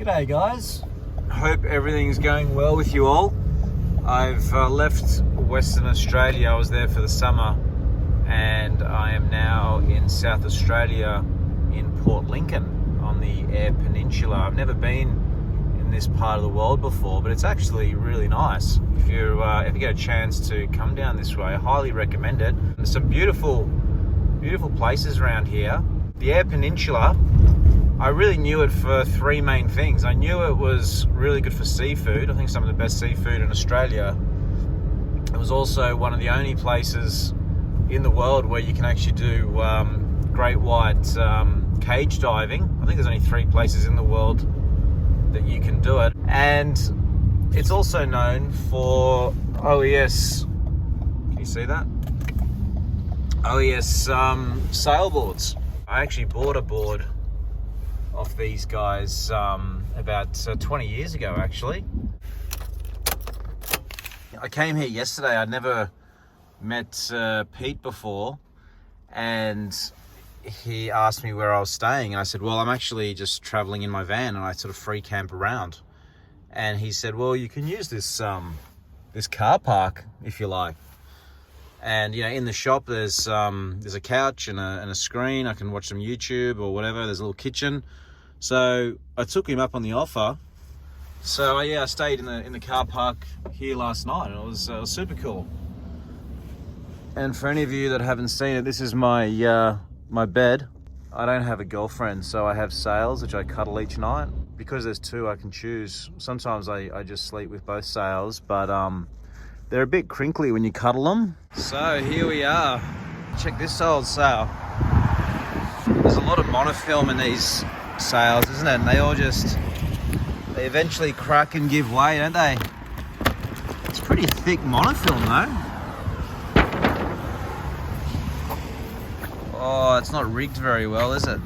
G'day guys, hope everything's going well with you all. I've left Western Australia. I was there for the summer and I am now in South Australia in Port Lincoln on the Eyre Peninsula. I've never been in this part of the world before, but it's actually really nice. If you ever get a chance to come down this way, I highly recommend it. There's some beautiful places around here. The Eyre Peninsula, I really knew it for three main things. I knew it was really good for seafood. I think some of the best seafood in Australia. It was also one of the only places in the world where you can actually do great white cage diving. I think there's only 3 places in the world that you can do it. And it's also known for OES, can you see that? OES sailboards. I actually bought a board off these guys about 20 years ago actually. I came here yesterday. I'd never met Pete before, and he asked me where I was staying, and I said, well, I'm actually just traveling in my van and I sort of free camp around. And he said, well, you can use this this car park if you like. And you know, in the shop there's a couch and a screen. I can watch some YouTube or whatever. There's a little kitchen. So I took him up on the offer. So yeah, I stayed in the car park here last night, and it was super cool. And for any of you that haven't seen it, this is my my bed. I don't have a girlfriend, so I have sails which I cuddle each night. Because there's 2, I can choose. Sometimes I just sleep with both sails, but they're a bit crinkly when you cuddle them. So here we are. Check this old sail. There's a lot of monofilm in these sails, isn't it? And they eventually crack and give way, don't they? It's pretty thick monofilm though. Oh, it's not rigged very well, is it?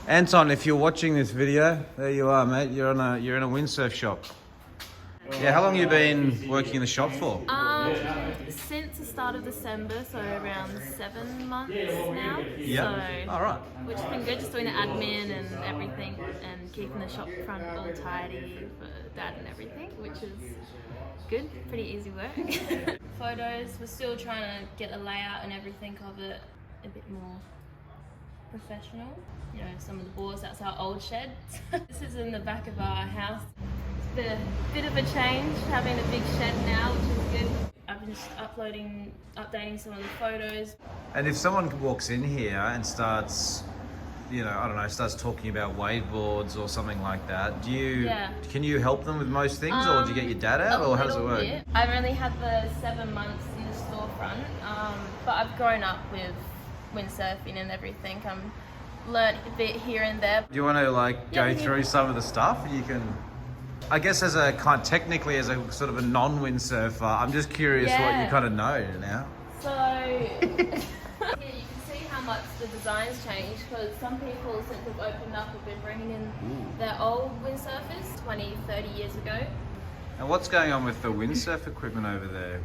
Anton, if you're watching this video, there you are, mate. You're in a windsurf shop. Yeah, how long have you been working in the shop for? Since the start of December, so around 7 months now. Yeah. So, all right. Which has been good, just doing the admin and everything, and keeping the shop front all tidy for Dad and everything, which is good. Pretty easy work. Photos, we're still trying to get a layout and everything of it a bit more professional. You know, some of the boards, that's our old shed. This is in the back of our house. It's been a bit of a change having a big shed now, which is good. I've been just updating some of the photos. And if someone walks in here and starts, you know, I don't know, starts talking about wave boards or something like that, can you help them with most things, or do you get your dad out, or how does it work? Bit. I've only had the 7 months in the storefront, but I've grown up with windsurfing and everything. I'm learned a bit here and there. Do you want to go through some of the stuff? You can, I guess, technically as a sort of a non-windsurfer, I'm just curious what you kind of know now. So yeah, you can see how much the design's changed, because some people, since they've opened up, have been bringing in their old windsurfers 20-30 years ago. And what's going on with the windsurf equipment over there?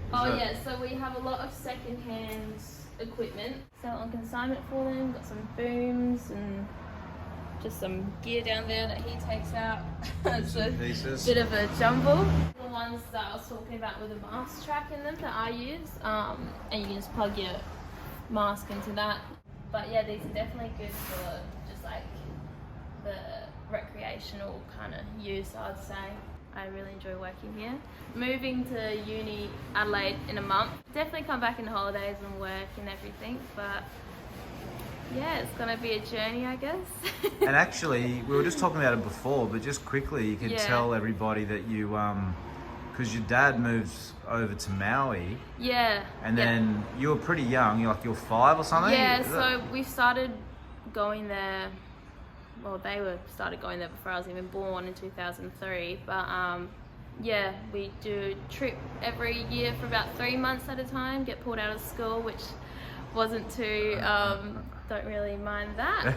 So we have a lot of second-hand equipment, sell on consignment for them. Got some booms and just some gear down there that he takes out. It's a bit of a jumble. The ones that I was talking about with a mask track in them that I use, and you can just plug your mask into that. But yeah, these are definitely good for just like the recreational kind of use, I'd say. I really enjoy working here. Moving to uni Adelaide in a month. Definitely come back in the holidays and work and everything, but yeah, it's gonna be a journey, I guess. And actually, we were just talking about it before, but just quickly, you can tell everybody that you, because your dad moves over to Maui. Yeah. And then you were pretty young, you're 5 or something? Yeah, so we started going there. Well, they started going there before I was even born in 2003, but yeah, we do a trip every year for about 3 months at a time, get pulled out of school, which wasn't too, don't really mind that.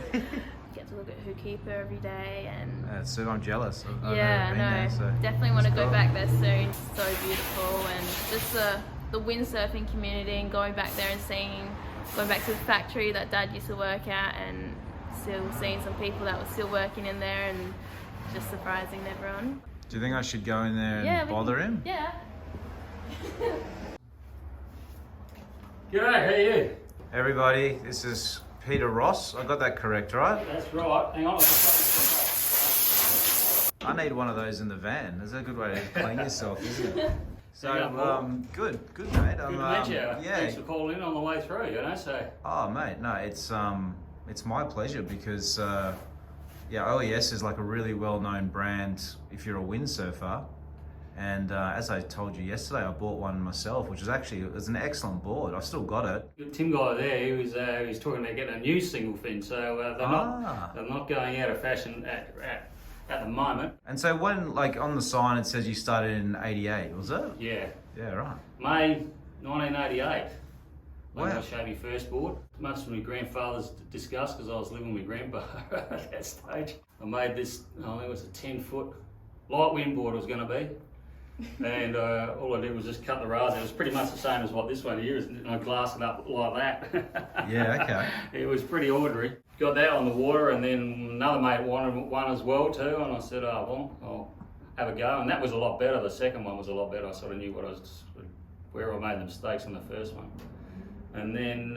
Get to look at Hookeeper every day and... so I'm jealous. I've yeah, never been there, so definitely want to go cool. back there soon. It's so beautiful, and just the windsurfing community, and going back there and going back to the factory that Dad used to work at, and still seeing some people that were still working in there, and just surprising everyone. Do you think I should go in there and bother him? Yeah. G'day, how are you? Everybody, this is Peter Ross. I got that correct, right? That's right. Hang on. I need one of those in the van. That's a good way to clean yourself, isn't it? So, good, mate. Good to meet you. Yeah. Thanks for calling in on the way through, you know, so. Oh, mate, no, it's my pleasure because, OES is like a really well-known brand if you're a windsurfer. And as I told you yesterday, I bought one myself, which was an excellent board. I've still got it. Tim guy there, he was talking about getting a new single fin, so they're not going out of fashion at the moment. And so when, like on the sign, it says you started in '88, was it? Yeah. Yeah, right. May 1988. When Wow. I showed my first board. Much to my grandfather's disgust, because I was living with my grandpa at that stage. I made this, I think it was a 10-foot light wind board it was going to be. And all I did was just cut the rails. It was pretty much the same as what this one here is, and I glassed it up like that. Yeah, okay. It was pretty ordinary. Got that on the water, and then another mate wanted one as well too, and I said, oh, well, I'll have a go. And that was a lot better. The second one was a lot better. I sort of knew where I made the mistakes on the first one. And then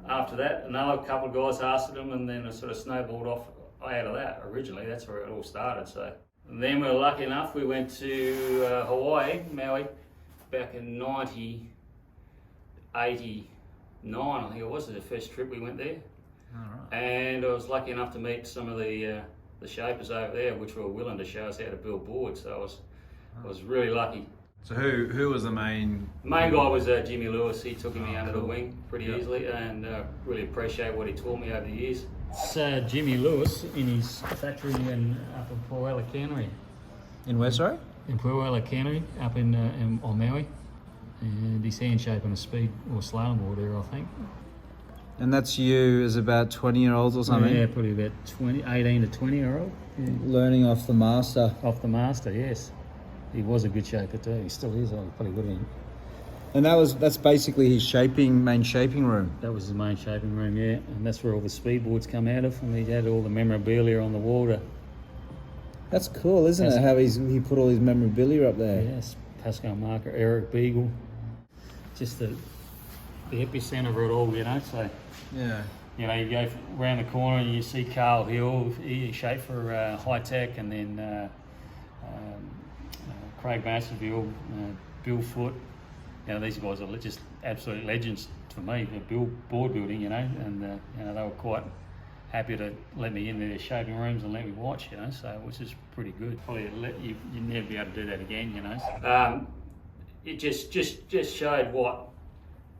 after that, another couple of guys asked them, and then it sort of snowballed off out of that originally. That's where it all started. So. And then we were lucky enough, we went to Hawaii, Maui, back in 1989, I think it was the first trip we went there. All right. And I was lucky enough to meet some of the shapers over there, which were willing to show us how to build boards. So I was really lucky. So who was the main? The main guy was Jimmy Lewis. He took me under the wing pretty easily, and really appreciate what he taught me over the years. It's Jimmy Lewis in his factory up in Puella Cannery. In where, sorry? In Puella Cannery, up on Maui. And he's hand shaping a speed or slalom board there, I think. And that's you as about 20-year-olds or something? Yeah, probably about 18 to 20-year-old. Yeah. Learning off the master. Off the master, yes. He was a good shaper too. He still is. I'm pretty good at him. And that's basically his main shaping room. That was his main shaping room, yeah. And that's where all the speed boards come out of, and he had all the memorabilia on the water. That's cool, isn't it? How he put all his memorabilia up there. Yes, Pascal Marker, Eric Beagle. Just the epicenter of it all, you know. So Yeah. you know, you go around the corner and you see Carl Hill, he shaped for High Tech, and then Craig Masterville, Bill Foote. You know, these guys are just absolute legends for me, board building, you know, and you know, they were quite happy to let me in their shaping rooms and let me watch, you know, so which is pretty good. Probably you'd never be able to do that again, you know. It just showed what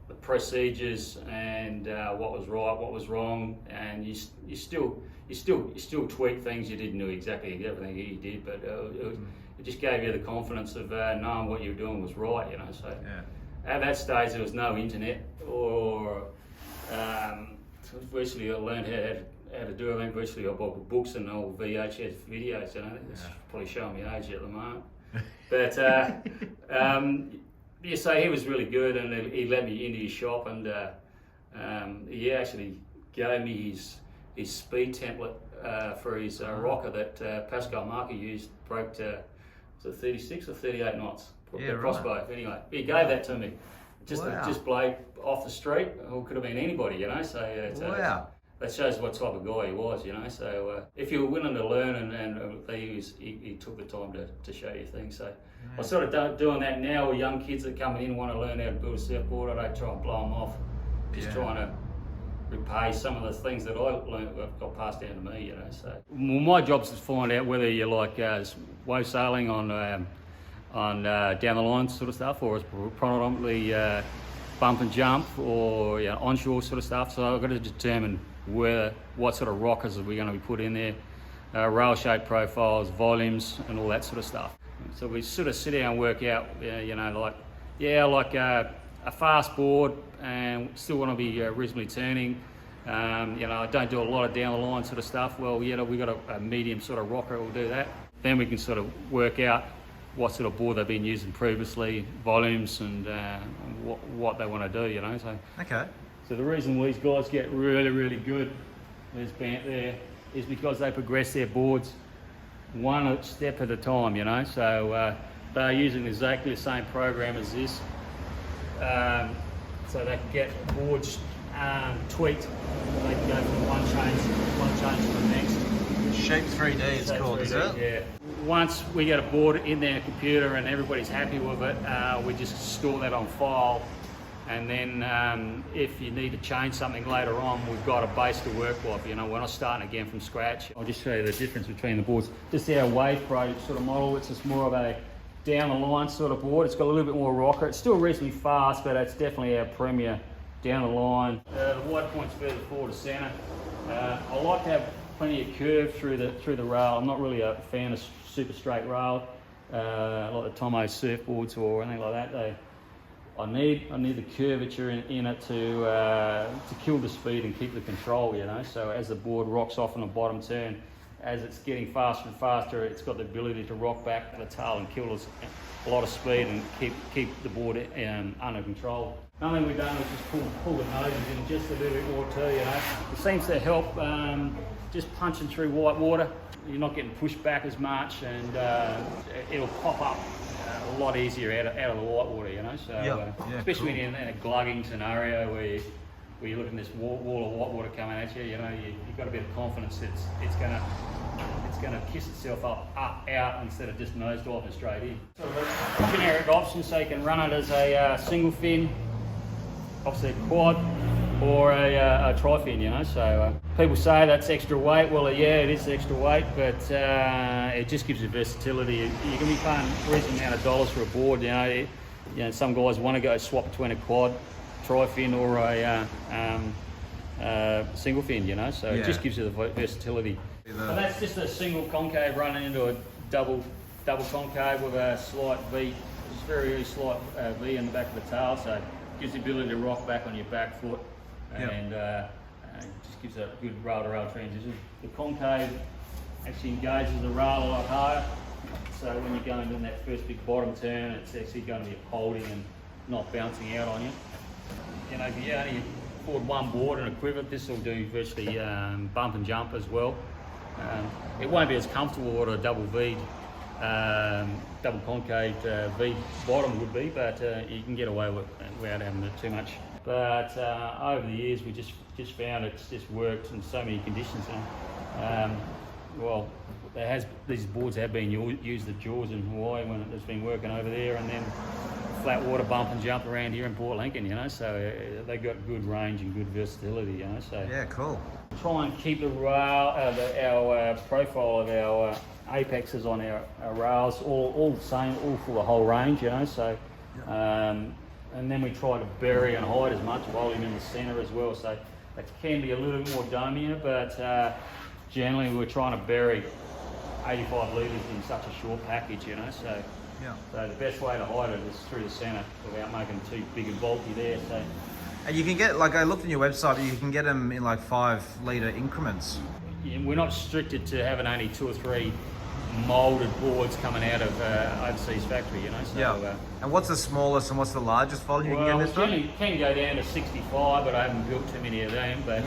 the procedures and what was right, what was wrong, and you still tweak things. You didn't do exactly everything you did, but it just gave you the confidence of knowing what you were doing was right, you know. So at that stage there was no internet or virtually I learned how to do everything. Virtually I bought books and old VHS videos, you know. It's probably showing me age at the moment. But yeah, so he was really good, and he let me into his shop, and he actually gave me his speed template for his rocker that Pascal Marker used. Broke to, was it 36 or 38 knots? Yeah, right. Crossbow. Anyway, he gave that to me. Just blade off the street, or could have been anybody, you know. So that shows what type of guy he was, you know. So if you were willing to learn, and he took the time to show you things. So I'm sort of doing that now with young kids that come in want to learn how to build a surfboard. I don't try and blow them off. Just trying to repay some of the things that I learned, got passed down to me, you know. So well, my job's to find out whether you like wave sailing on down the line sort of stuff, or it's predominantly bump and jump, or onshore sort of stuff. So I've got to determine what sort of rockers are we going to be put in there, rail shape profiles, volumes, and all that sort of stuff. So we sort of sit down and work out, a fast board and still want to be reasonably turning. I don't do a lot of down the line sort of stuff. Well, we've got a medium sort of rocker will do that. Then we can sort of work out what sort of board they've been using previously, volumes, and what they want to do. So okay. So the reason these guys get really, really good, there's Bant there, is because they progress their boards one step at a time. So they're using exactly the same program as this, so they can get boards tweaked. They can go from one change to the next. Shape 3D it's called, 3D, is it? Yeah. Once we get a board in their computer and everybody's happy with it, we just store that on file. And then if you need to change something later on, we've got a base to work with. We're not starting again from scratch. I'll just show you the difference between the boards. This is our Wave Pro sort of model. It's just more of a down the line sort of board. It's got a little bit more rocker. It's still reasonably fast, but it's definitely our premier down the line. The wide point's further forward to centre. I like to have plenty of curve through the rail. I'm not really a fan of super straight rail, like the Tomo surfboards or anything like that. I need the curvature in it to kill the speed and keep the control. So as the board rocks off on the bottom turn, as it's getting faster and faster, it's got the ability to rock back the tail and kill a lot of speed and keep the board under control. Another thing we've done is just pull the noses in just a little bit more too. It seems to help just punching through white water. You're not getting pushed back as much, and it'll pop up a lot easier out of the white water. So especially cool. In a glugging scenario where you're looking at this wall of white water coming at you, you've got a bit of confidence that it's gonna kiss itself up, out instead of just nose diving straight in. Sort of a generic option, so you can run it as a single fin, obviously a quad, or a tri-fin. So people say that's extra weight. Well, yeah, it is extra weight, but it just gives you versatility. You can be paying a reasonable amount of dollars for a board. Some guys want to go swap between a quad, tri-fin, or a single fin. So it just gives you the versatility. So that's just a single concave running into a double concave with a slight V, just very slight V in the back of the tail. So it gives the ability to rock back on your back foot. And just gives a good rail-to-rail transition. The concave actually engages the rail a lot harder, so when you're going in that first big bottom turn, it's actually going to be holding and not bouncing out on you. If you only afford one board and a quiver, this will do virtually bump and jump as well. It won't be as comfortable what a double V, double concave V bottom would be, but you can get away with it without having too much. But over the years, we just found it's just worked in so many conditions. These boards have been used at Jaws in Hawaii when it's been working over there, and then flat water bump and jump around here in Port Lincoln. So they got good range and good versatility. So yeah, cool. Try and keep the rail, our profile of our apexes on our rails all the same, all for the whole range. So. And then we try to bury and hide as much volume in the centre as well. So it can be a little bit more domier, but generally we're trying to bury 85 litres in such a short package. So the best way to hide it is through the centre without making it too big and bulky there. So. And you can get, I looked on your website, you can get them in 5 litre increments. We're not restricted to having only 2 or 3 moulded boards coming out of overseas factory. So, and what's the smallest and what's the largest volume you can get this from? You can go down to 65, but I haven't built too many of them. But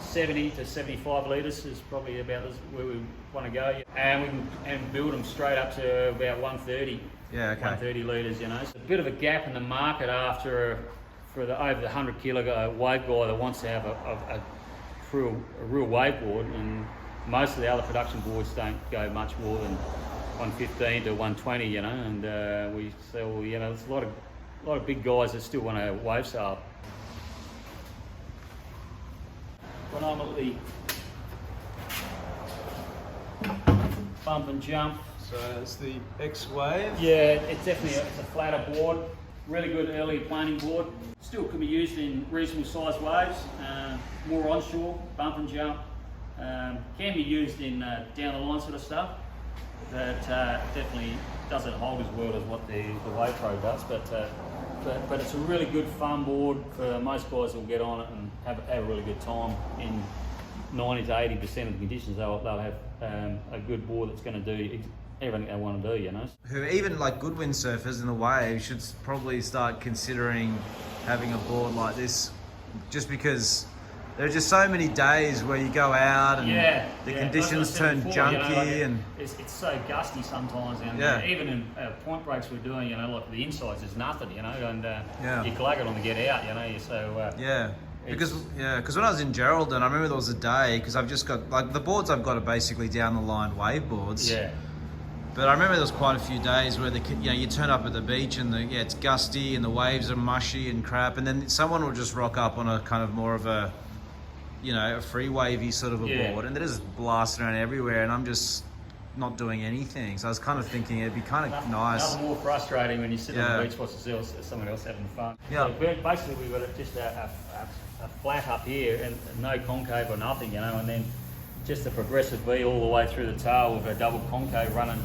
70 to 75 litres is probably about where we want to go. And we can build them straight up to about 130. 130 litres. So a bit of a gap in the market for the over the 100 kilo wave guy that wants to have a real wave board, and most of the other production boards don't go much more than 115 to 120, and we sell, there's a lot of big guys that still want a wave sail. Predominantly bump and jump. So it's the X-Wave? Yeah, it's definitely it's a flatter board, really good early planing board. Still can be used in reasonable sized waves, more onshore, bump and jump. Can be used in down the line sort of stuff, but definitely doesn't hold as well as what the Wave Pro does. But but it's a really good fun board for most guys who'll get on it and have a really good time. In 90 to 80% of the conditions, they'll have a good board that's going to do everything they want to do, you know. Who even like good windsurfers in the wave should probably start considering having a board like this, just because there are just so many days where you go out and the conditions turn junky, and it's so gusty sometimes, and even in point breaks we're doing, you know, like the insides is nothing, you know, and you glug it on the get out, you know, so because when I was in Geraldton, I remember there was a day, because I've just got, like, the boards I've got are basically down the line wave boards. Yeah. But I remember there was quite a few days where you turn up at the beach and it's gusty and the waves are mushy and crap, and then someone will just rock up on a kind of more of a, you know, a free wavy sort of a board, and they're just blasting around everywhere, and I'm just not doing anything. So I was kind of thinking it'd be kind of nice. Nothing more frustrating when you sit on the beach watching someone else having fun. Yeah. So basically we've got just a flat up here and no concave or nothing, you know, and then just a progressive V all the way through the tail with a double concave running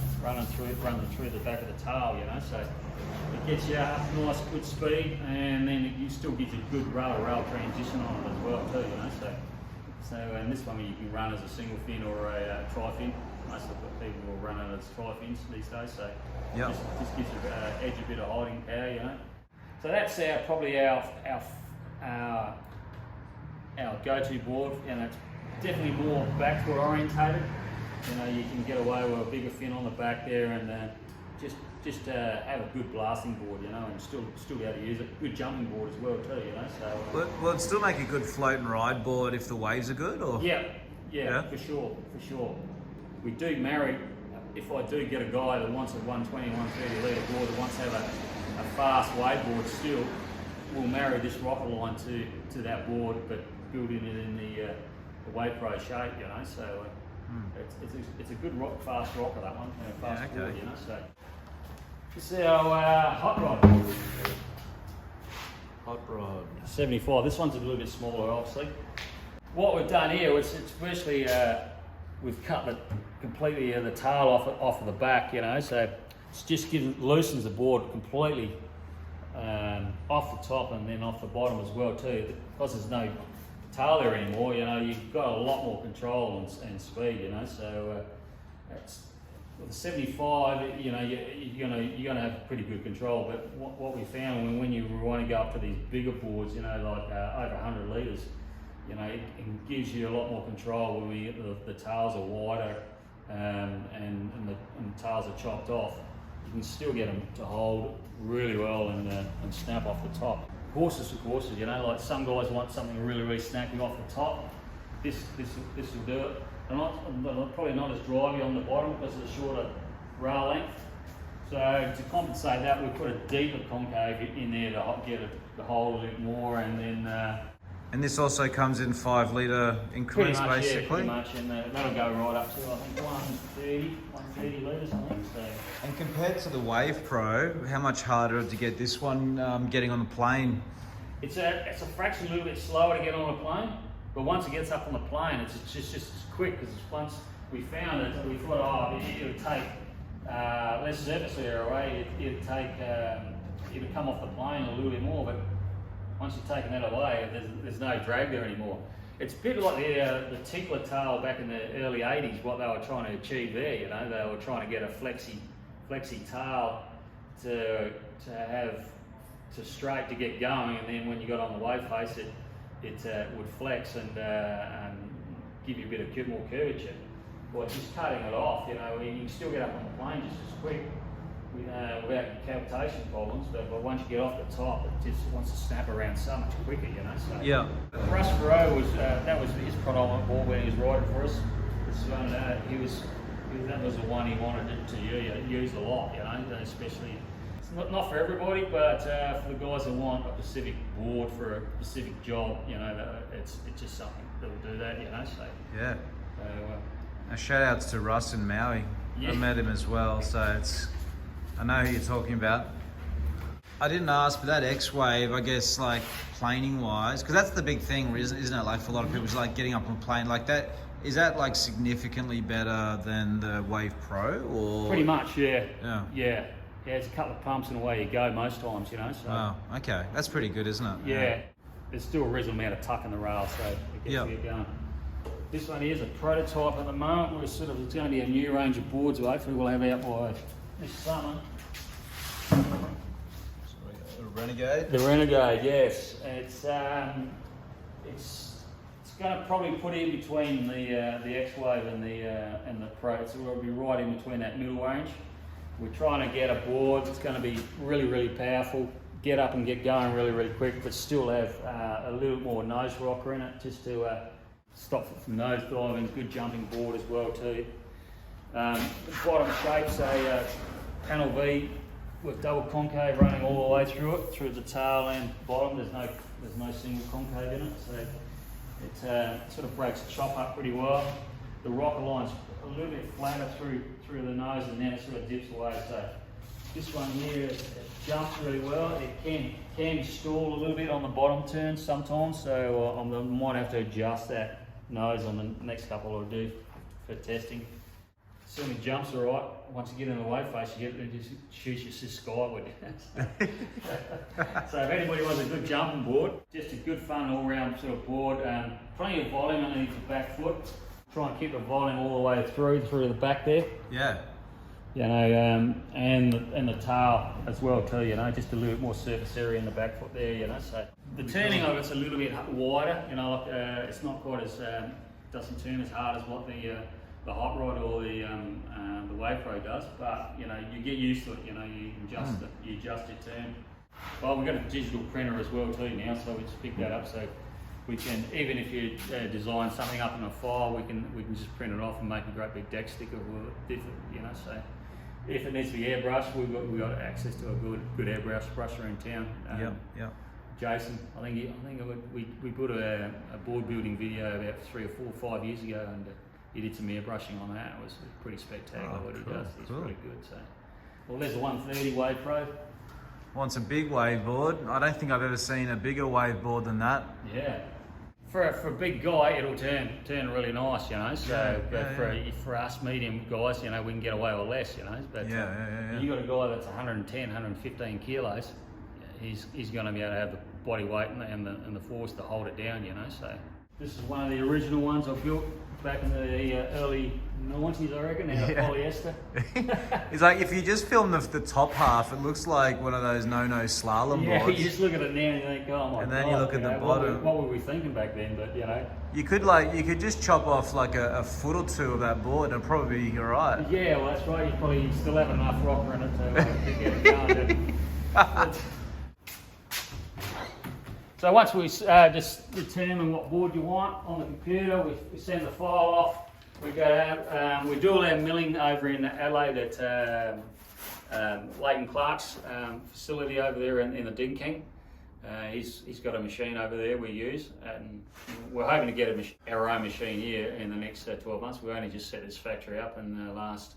through the back of the tail, you know. So it gets you up nice, good speed, and then you still gives you good rail transition on it as well too, you know. So and this one you can run as a single fin or a tri-fin. Most of the people will run it as tri-fins these days. So just gives you edge a bit of hiding power, you know. So that's probably our go-to board, and it's definitely more backward orientated. You know, you can get away with a bigger fin on the back there, and just have a good blasting board, you know, and still be able to use it. Good jumping board as well too, you know. So will it still make a good float and ride board if the waves are good, or? Yeah, for sure. We do marry. If I do get a guy that wants a 120, 130 litre board that wants to have a fast wave board, still we'll marry this rocker line to that board, but building it in the Wave Pro shape, you know. So it's a good fast rocker, that one, and a fast board, you know. So this is our hot rod. Hot rod 75. This one's a little bit smaller, obviously. What we've done here is it's virtually we've cut completely the tail off of the back, you know. So it's just loosens the board completely off the top and then off the bottom as well too. Because there's no tail there anymore, you know, you've got a lot more control and speed, you know. So with the 75, you know, you're gonna have pretty good control. But what we found when you want to go up to these bigger boards, you know, like over 100 litres, you know, it gives you a lot more control when the tails are wider and the tails are chopped off. You can still get them to hold really well and snap off the top. Horses for courses, you know, like some guys want something really snappy off the top. This will do it. They're probably not as drivey on the bottom because of the shorter rail length. So to compensate that, we put a deeper concave in there to get it to hold a little bit more, and then. And this also comes in 5 litre increments, basically? Yeah, pretty much, and that'll go right up to, I think, 130 litres, I think. So. And compared to the Wave Pro, how much harder to get this one getting on the plane? It's a fraction a little bit slower to get on a plane, but once it gets up on the plane, it's just as quick, because once we found it, we thought, it would take less surface area away, it would come off the plane a little bit more, but once you've taken that away, there's no drag there anymore. It's a bit like the tickler tail back in the early 80s, what they were trying to achieve there, you know. They were trying to get a flexy tail to straight to get going, and then when you got on the wave face, it would flex and give you a bit of more curvature. Well, just cutting it off, you know, you can still get up on the plane just as quick without cavitation problems, but once you get off the top, it just wants to snap around so much quicker, you know. So yeah. Russ Rowe was that was his predominant ball when he was riding for us. This one, that was the one he wanted to use a lot, you know, especially. It's not for everybody, but for the guys that want a specific board for a specific job, you know, it's just something that will do that, you know. So yeah. So, shout outs to Russ in Maui. Yeah. I met him as well, so I know who you're talking about. I didn't ask, but that X-Wave, I guess, like planing wise, because that's the big thing, isn't it? Like for a lot of people, it's like getting up on a plane like that. Is that like significantly better than the Wave Pro, or? Pretty much, yeah. Yeah. Yeah. Yeah, it's a couple of pumps and away you go most times, you know. So, oh, okay. That's pretty good, isn't it? Yeah. There's still a reasonable amount of tuck in the rail, so it gets you going. This one here is a prototype at the moment. It's going to be a new range of boards. Hopefully we'll have out by this summer. The Renegade. The Renegade, yes. It's going to probably put in between the X-Wave and the Pro. So we'll be right in between that middle range. We're trying to get a board that's going to be really, really powerful, get up and get going really, really quick, but still have a little more nose rocker in it, just to stop it from nose diving. Good jumping board as well too. The bottom shape's a panel V with double concave running all the way through it, through the tail and bottom. There's no single concave in it, so it sort of breaks the chop up pretty well. The rocker line's a little bit flatter through the nose, and then it sort of dips away. So this one here, it jumps really well. It can stall a little bit on the bottom turn sometimes, so I might have to adjust that nose on the next couple I'll do for testing. Certainly jumps all right. Once you get in the wave face, you get it just shoots you skyward. So if anybody wants a good jumping board, just a good fun all-round sort of board, plenty of volume underneath the back foot. Try and keep the volume all the way through the back there. Yeah. You know, and the tail as well too. You know, just a little bit more surface area in the back foot there. You know, so the turning of it's a little bit wider. You know, it's not quite as doesn't turn as hard as what the hot rod or the Wave Pro does, but you know, you get used to it. You know, you adjust you adjust your turn. Well, we've got a digital printer as well too now, so we just pick that up. So we can, even if you design something up in a file, we can just print it off and make a great big deck sticker with it. You know, so if it needs to be airbrushed, we've got access to a good airbrush brusher in town. Yeah. Jason, I think we put a board building video about 3 or 4 or 5 years ago, and he did some airbrushing on that. It was pretty spectacular what he does. He's pretty good. So, well, there's a 130 Wave Pro. Wants a big wave board. I don't think I've ever seen a bigger wave board than that. Yeah. For a big guy, it'll turn really nice, you know. So, for us medium guys, you know, we can get away with less, you know. But you got a guy that's 110, 115 kilos. He's going to be able to have the body weight and the force to hold it down, you know. So this is one of the original ones I built back in the early 90s, I reckon, out of polyester. It's like, if you just film the top half, it looks like one of those no-no slalom boards. Yeah, you just look at it now and you think, oh my God. And then you look at the bottom. What were we thinking back then? But, you know. You could just chop off like a foot or two of that board and it'd probably be alright. Yeah, well that's right. You probably still have enough rocker in it to get it going. So once we just determine what board you want on the computer, we send the file off. We go out, we do all our milling over in Adelaide at Leighton Clark's facility over there in the Dig King. He's got a machine over there we use, and we're hoping to get our own machine here in the next 12 months. We only just set this factory up in last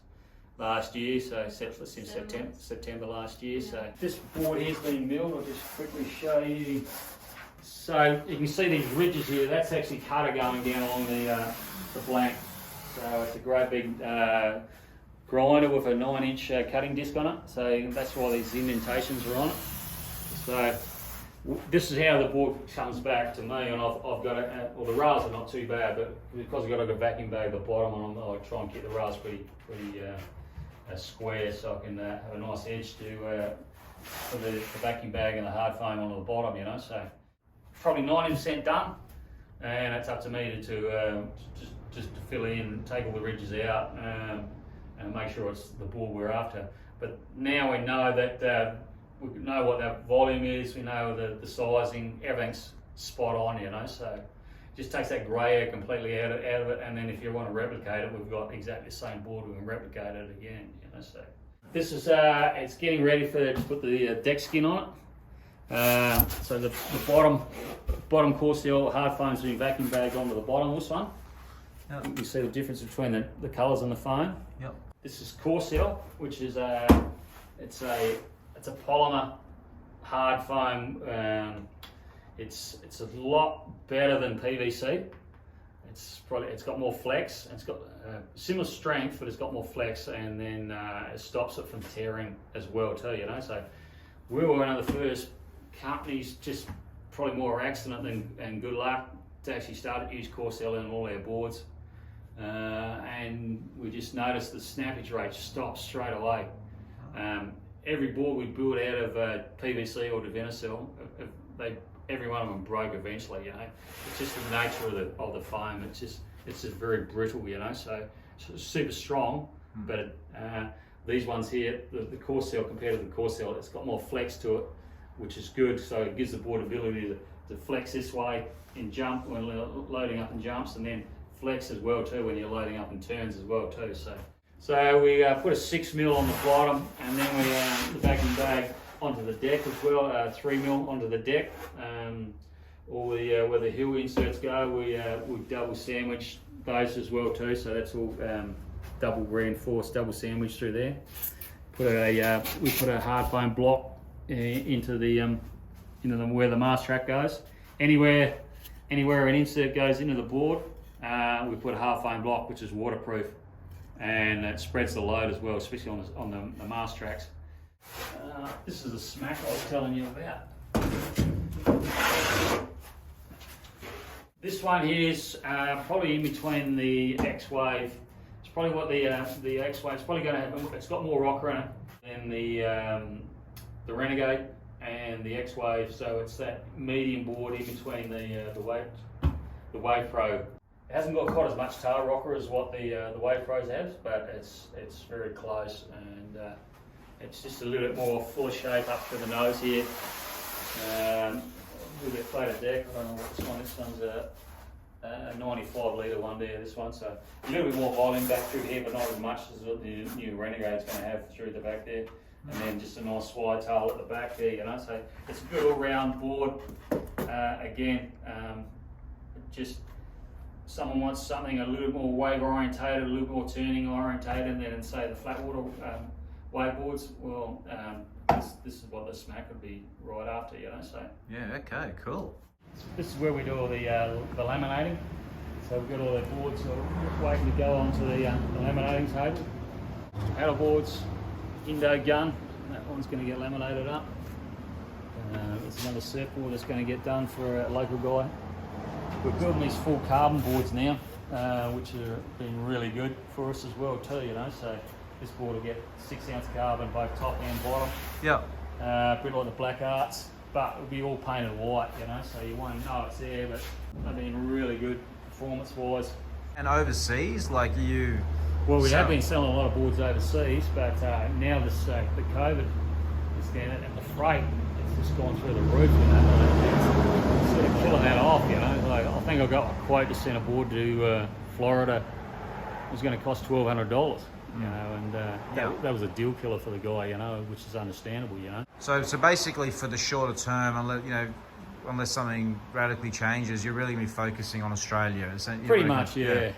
year, so since September last year. So this board here's been milled. I'll just quickly show you. So you can see these ridges here. That's actually cutter going down along the blank. So it's a great big grinder with a 9-inch cutting disc on it. So that's why these indentations are on it. So this is how the board comes back to me, and I've got it. Well, the rails are not too bad, but because I've got a vacuum bag at the bottom, I try and keep the rails pretty square, so I can have a nice edge for the vacuum bag and the hard foam onto the bottom. You know, so probably 90% done, and it's up to me to just to fill in, take all the ridges out, and make sure it's the board we're after. But now we know that we know what that volume is, we know the sizing, everything's spot on, you know. So it just takes that grey area completely out of it, and then if you want to replicate it, we've got exactly the same board, we can replicate it again, you know. So this is it's getting ready to put the deck skin on it. So the bottom core seal hard foam's been vacuum bagged onto the bottom of this one. Yep. You can see the difference between the colours and the foam. Yep. This is core seal, which is it's a polymer hard foam. It's a lot better than PVC. it's got more flex. It's got similar strength, but it's got more flex, and then it stops it from tearing as well too. You know, so we were one of the first companies, just probably more accident than good luck, to actually start to use Corcel in all our boards, and we just noticed the snappage rate stopped straight away. Every board we built out of PVC or Divinacel, every one of them broke eventually. You know, it's just the nature of the foam. It's just very brittle. You know, so it's super strong. But these ones here, the Corcel, compared to the Corcel, it's got more flex to it, which is good. So it gives the board ability to flex this way in jump when loading up in jumps, and then flex as well too when you're loading up in turns as well too. So we put a 6mm on the bottom, and then we the backing bag onto the deck as well, 3mm onto the deck. All the where the heel inserts go, we double sandwich those as well too. So that's all double reinforced, double sandwich through there. We put a hard foam block into the where the mast track goes. Anywhere an insert goes into the board, we put a hard foam block, which is waterproof, and it spreads the load as well, especially on the mast tracks. This is the smack I was telling you about. This one here is probably in between the X-Wave. It's probably what the X-Wave. It's probably going to have. It's got more rocker in it than the Renegade and the X-Wave. So it's that medium board in between the Wave Pro. It hasn't got quite as much tail rocker as what the Wave Pros have, but it's very close, and it's just a little bit more full of shape up to the nose here. A little bit flatter deck. I don't know what this one. This one's a 95 litre one there. This one, so a little bit more volume back through here, but not as much as what the new Renegade's going to have through the back there. And then just a nice wide tail at the back there, you know. So it's a good all-round board. Again, just someone wants something a little more wave orientated, a little more turning orientated than say the flat water wave boards. Well, this is what the smack would be right after, you know. So yeah, okay, cool. This is where we do all the laminating. So we've got all the boards waiting to go onto the laminating table. Paddle boards, Indo gun, that one's going to get laminated up. There's another surfboard that's going to get done for a local guy. We're building these full carbon boards now, which have been really good for us as well too, you know. So this board will get 6-ounce carbon both top and bottom. Yeah. A bit like the Black Arts, but it'll be all painted white, you know, so you won't know it's there, but they've been really good performance-wise. And overseas, like you... Well, we have been selling a lot of boards overseas, but now this the COVID is down, and the freight, it's just gone through the roof, you know. It's sort of killing that off, you know. Like, I think I got a quote to send a board to Florida. It was going to cost $1,200. You know, and that was a deal killer for the guy, you know, which is understandable, you know. So basically, for the shorter term, unless something radically changes, you're really going to be focusing on Australia. Pretty much at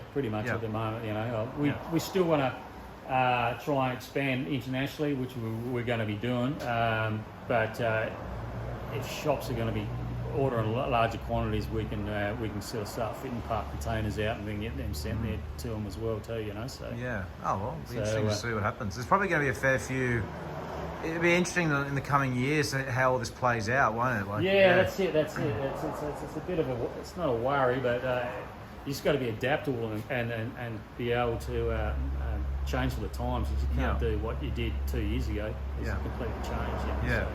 the moment, you know. We still want to try and expand internationally, which we're going to be doing, but if shops are going to be ordering larger quantities, we can sort of start fitting part containers out and then get them sent there to them as well too, you know. So yeah, oh well, it'll be interesting to see what happens. There's probably going to be a fair few. It'll be interesting in the coming years how all this plays out, won't it? Like, that's it. It's a bit of it's not a worry, but you just got to be adaptable and be able to change for the times. You can't do what you did 2 years ago. It's a complete change. Yeah. So.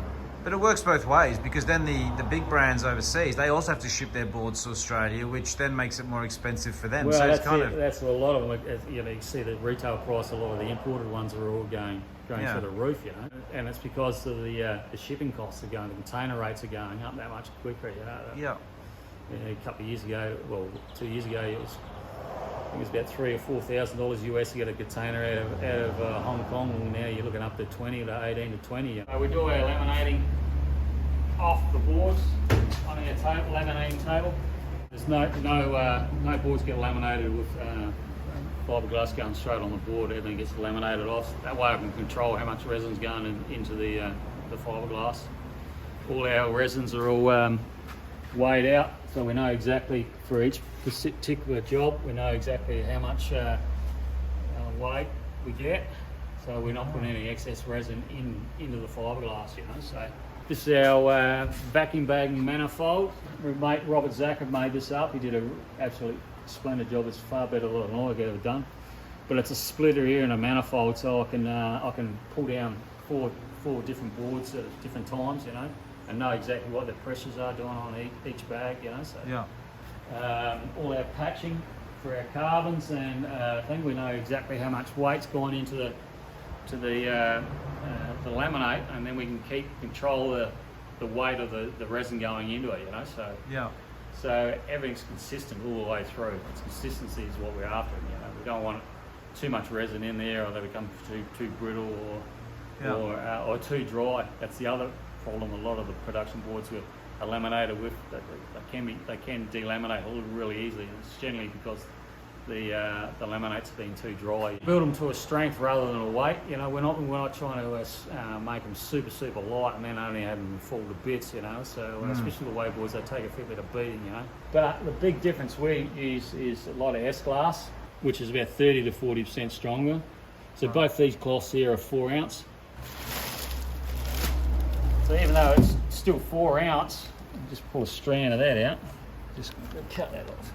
But it works both ways, because then the big brands overseas, they also have to ship their boards to Australia, which then makes it more expensive for them. Well, so that's what a lot of them. You know, you see the retail price. A lot of the imported ones are all going through the roof, you know, and it's because of the shipping costs are going. The container rates are going up that much quicker, you know. A couple of years ago, 2 years ago, it was about $3,000 or $4,000 US to get a container out of Hong Kong. And now you're looking up to 20 to 18 to 20. We do our laminating off the boards on our laminating table. There's no boards get laminated with fiberglass going straight on the board. Everything gets laminated off. That way I can control how much resin's going into the fiberglass. All our resins are all weighed out So we know exactly for each particular job, we know exactly how much weight we get. So we're not putting any excess resin into the fiberglass, you know. So this is our vacuum bagging manifold. Mate Robert Zack had made this up. He did an absolutely splendid job. It's far better than I've ever done. But it's a splitter here and a manifold, so I can pull down four different boards at different times, you know, and know exactly what the pressures are doing on each bag, you know. So yeah. All our patching for our carbons and I think we know exactly how much weight's gone into the laminate, and then we can control the weight of the resin going into it, you know. So yeah. So everything's consistent all the way through. It's consistency is what we're after, you know. We don't want too much resin in there, or they become too brittle or too dry. That's the other problem. A lot of the production boards are laminated with they can delaminate really easily. It's generally because the laminate's been too dry. Build them to a strength rather than a weight. You know, we're not trying to make them super light and then only have them fall to bits. You know, so especially the wave boards, they take a fair bit of beating. You know, but the big difference we use is a lot of S-glass, which is about 30 to 40% stronger. So both these cloths here are 4 ounce. So even though it's still 4 ounce, I'll just pull a strand of that out. Just cut that off.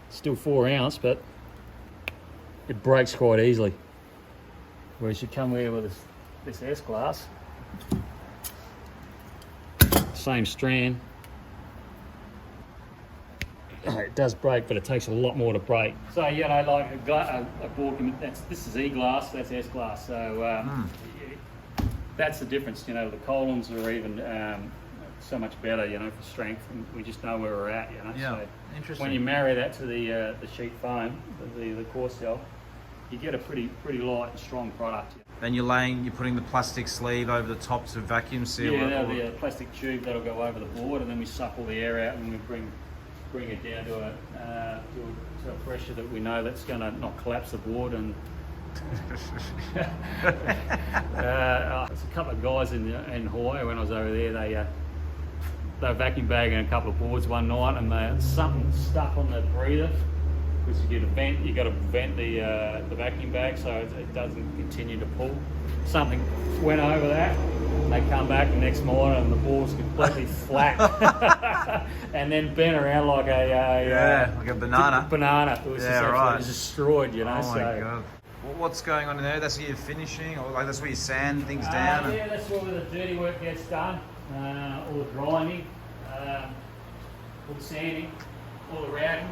Still 4 ounce, but it breaks quite easily. Whereas you come here with this S-glass, same strand. It does break, but it takes a lot more to break. So you know, like a board, this is E-glass, that's S-glass. So that's the difference. You know, the columns are even so much better, you know, for strength, and we just know where we're at, you know. Yeah, so interesting. When you marry that to the sheet foam, the core cell, you get a pretty light and strong product. Then you're putting the plastic sleeve over the top to vacuum seal it. Yeah, the plastic tube that'll go over the board, and then we suck all the air out, and we bring it down to a pressure that we know that's going to not collapse the board. And there's a couple of guys in Hawaii when I was over there. They were vacuum bagging a couple of boards one night, and something stuck on the breather, because you got to vent the vacuum bag so it doesn't continue to pull. Something went over that, and they come back the next morning and the board's completely flat, and then bent around like a banana. Banana. It was it was destroyed, you know. Oh my God. What's going on in there? That's where you're finishing, or like that's where you sand things down? Yeah, that's where the dirty work gets done. All the grinding, all the sanding, all the routing,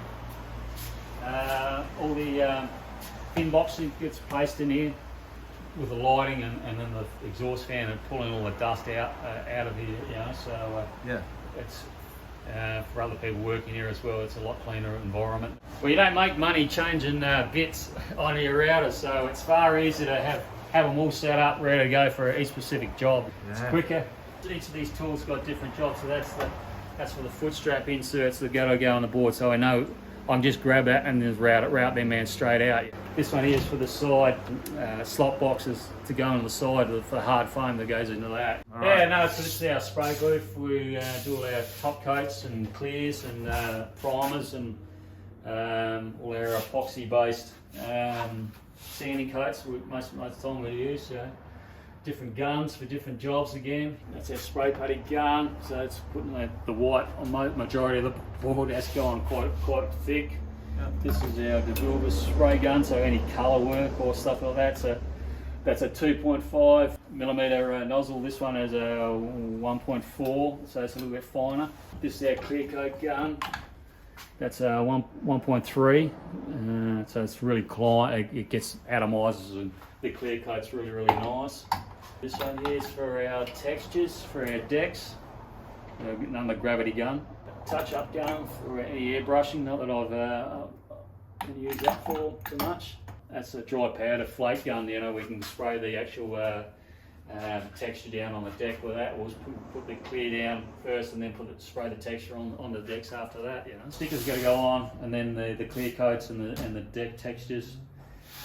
all the pin boxing gets placed in here with the lighting and then the exhaust fan and pulling all the dust out of here, you know. So yeah, it's for other people working here as well, it's a lot cleaner environment. Well, you don't make money changing bits on your routers, so it's far easier to have them all set up, ready to go for each specific job. Yeah. It's quicker. Each of these tools got different jobs, so that's for the foot strap inserts that go on the board. So I know I can just grab that and just route them man straight out. This one here is for the side slot boxes to go on the side with the hard foam that goes into that. All right. Yeah, no, so this is our spray booth. We do all our top coats and clears and primers and all our epoxy based sanding coats. Most of the time we use. Different guns for different jobs again. That's our spray putty gun, so it's putting the white on majority of the board. That's going quite thick. Yep. This is our Devilva spray gun, so any colour work or stuff like that. So that's a 2.5mm nozzle. This one has a 1.4, so it's a little bit finer. This is our clear coat gun. That's a 1.3, so it's really clean. It gets atomizers and the clear coat's really nice. This one here is for our textures, for our decks. Another gravity gun. Touch-up gun for any airbrushing, not that I've used that for too much. That's a dry powder flake gun, you know, we can spray the actual texture down on the deck with that. We'll put the clear down first and then spray the texture on the decks after that, you know. Stickers got to go on, and then the clear coats and the deck textures.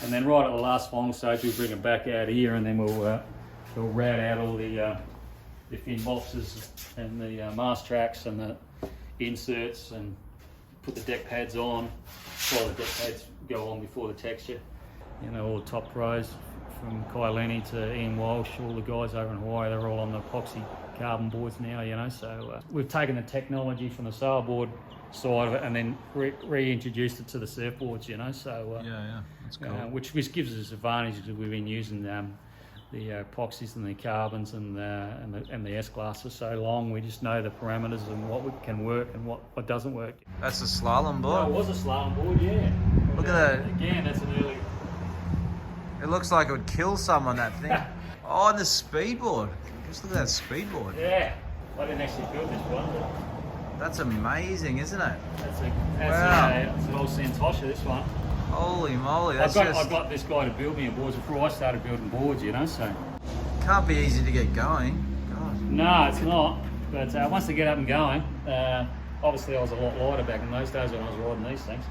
And then right at the last final stage, we'll bring it back out here, and then we'll We'll route out all the fin boxes and the mast tracks and the inserts and put the deck pads on, while the deck pads go on before the texture. You know, all the top pros from Kai Lenny to Ian Walsh, all the guys over in Hawaii, they're all on the epoxy carbon boards now, you know. So we've taken the technology from the sailboard side of it and then reintroduced it to the surfboards, you know. So that's cool. Which gives us advantages because we've been using the epoxies and the carbons and the S-glass for so long. We just know the parameters and what can work and what doesn't work. That's a slalom board? No, it was a slalom board, yeah. Look at that. Again, that's an early... It looks like it would kill someone, that thing. Oh, and the speedboard. Just look at that speedboard. Yeah. I didn't actually build this one, but... That's amazing, isn't it? That's an old Santosha, this one. Holy moly, I've got this guy to build me a board before I started building boards, you know, so... Can't be easy to get going. God. No, it's not. But once they get up and going, obviously I was a lot lighter back in those days when I was riding these things.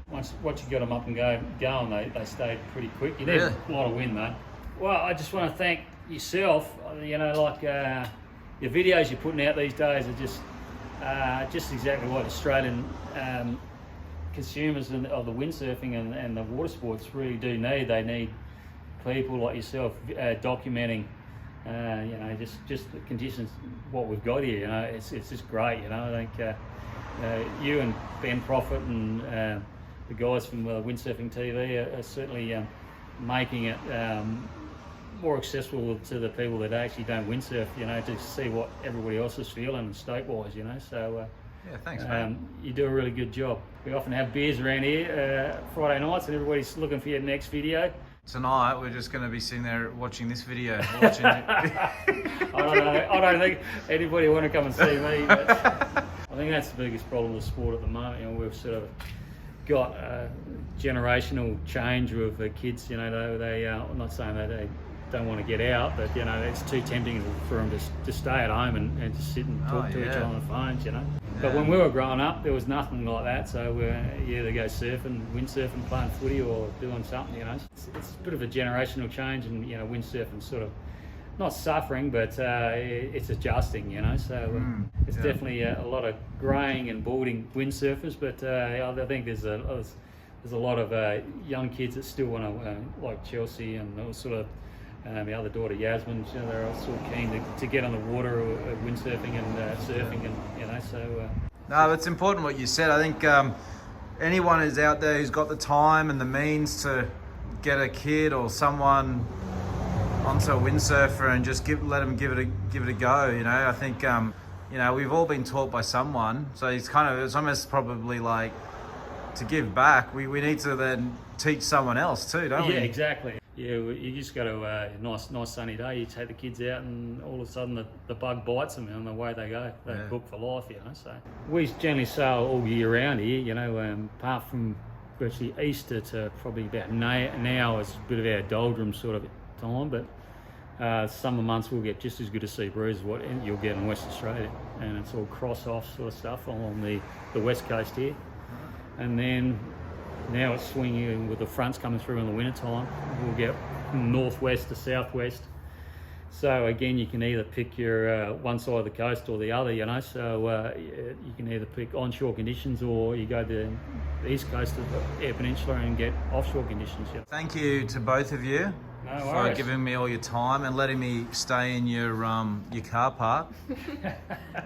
Once you got them up and going, they stayed pretty quick. You need a lot of wind, though. Well, I just want to thank yourself. You know, like your videos you're putting out these days are just exactly what Australian consumers of the windsurfing and the water sports really do need. They need people like yourself documenting, you know, just the conditions, what we've got here. You know, it's just great. You know, I think you and Ben Prophet and the guys from Windsurfing TV are certainly making it more accessible to the people that actually don't windsurf, you know, to see what everybody else is feeling state-wise, you know. So yeah, thanks, man. You do a really good job. We often have beers around here Friday nights and everybody's looking for your next video. Tonight we're just going to be sitting there watching this video. Watching I don't think anybody want to come and see me, but I think that's the biggest problem with sport at the moment. You know, we've sort of got a generational change with the kids. You know, I'm not saying that they don't want to get out, but you know, it's too tempting for them to stay at home and just sit and talk to each other on the phones, you know. But when we were growing up, there was nothing like that, so you either go surfing, windsurfing, playing footy, or doing something, you know. It's a bit of a generational change, and you know, windsurfing's sort of not suffering, but it's adjusting, you know. So it's definitely a lot of greying and balding windsurfers, but I think there's a lot of young kids that still want to, like Chelsea and sort of the other daughter Yasmin, you know, they're all sort of keen to get on the water, windsurfing and surfing, and you know. So no, it's important what you said. I think anyone who's out there who's got the time and the means to get a kid or someone onto a windsurfer and just let them give it a go. You know, I think you know, we've all been taught by someone, so it's almost probably like to give back. We need to then teach someone else too, don't we? Yeah, exactly. Yeah, you just go to a nice sunny day, you take the kids out and all of a sudden the bug bites them and away they go. They're hooked for life, you know. So we generally sail all year round here, you know, apart from virtually Easter to probably about now is a bit of our doldrum sort of time, but summer months we'll get just as good a sea breeze as what you'll get in West Australia, and it's all cross-off sort of stuff along the west coast here. And then now it's swinging with the fronts coming through in the winter time. We'll get northwest to southwest. So again, you can either pick your one side of the coast or the other, you know. So you can either pick onshore conditions or you go to the east coast of the Eyre Peninsula and get offshore conditions. Yeah. Thank you to both of you for giving me all your time and letting me stay in your car park.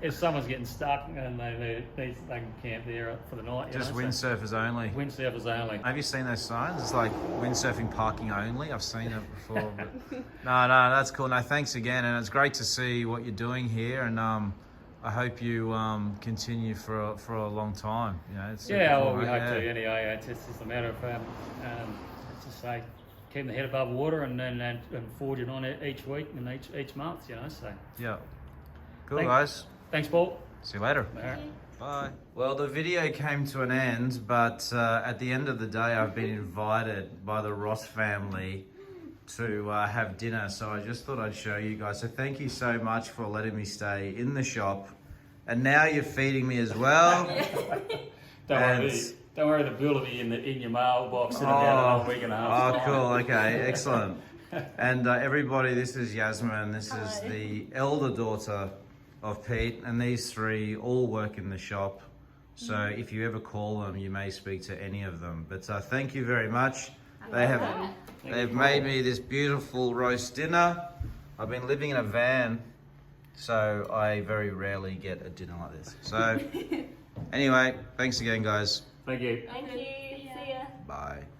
If someone's getting stuck and they can camp there for the night. Just windsurfers only. Windsurfers only. Have you seen those signs? It's like windsurfing parking only. I've seen it before. But no, that's cool. No, thanks again, and it's great to see what you're doing here, and I hope you continue for a long time. You know, it's we hope to anyway. It's just a matter of just say, keeping the head above water and forging on it each week and each month, you know. So yeah, cool. Guys. Thanks, Paul. See you later. Bye. Well, the video came to an end, but at the end of the day, I've been invited by the Ross family to have dinner, so I just thought I'd show you guys. So thank you so much for letting me stay in the shop, and now you're feeding me as well. Don't worry, the bill will be in your mailbox in about a week and a half. Oh, cool. Okay, excellent. And everybody, this is Yasmin. This is the elder daughter of Pete, and these three all work in the shop. So if you ever call them, you may speak to any of them. But thank you very much. They've made me this beautiful roast dinner. I've been living in a van, so I very rarely get a dinner like this. So anyway, thanks again, guys. Thank you. Thank you. See ya. Bye.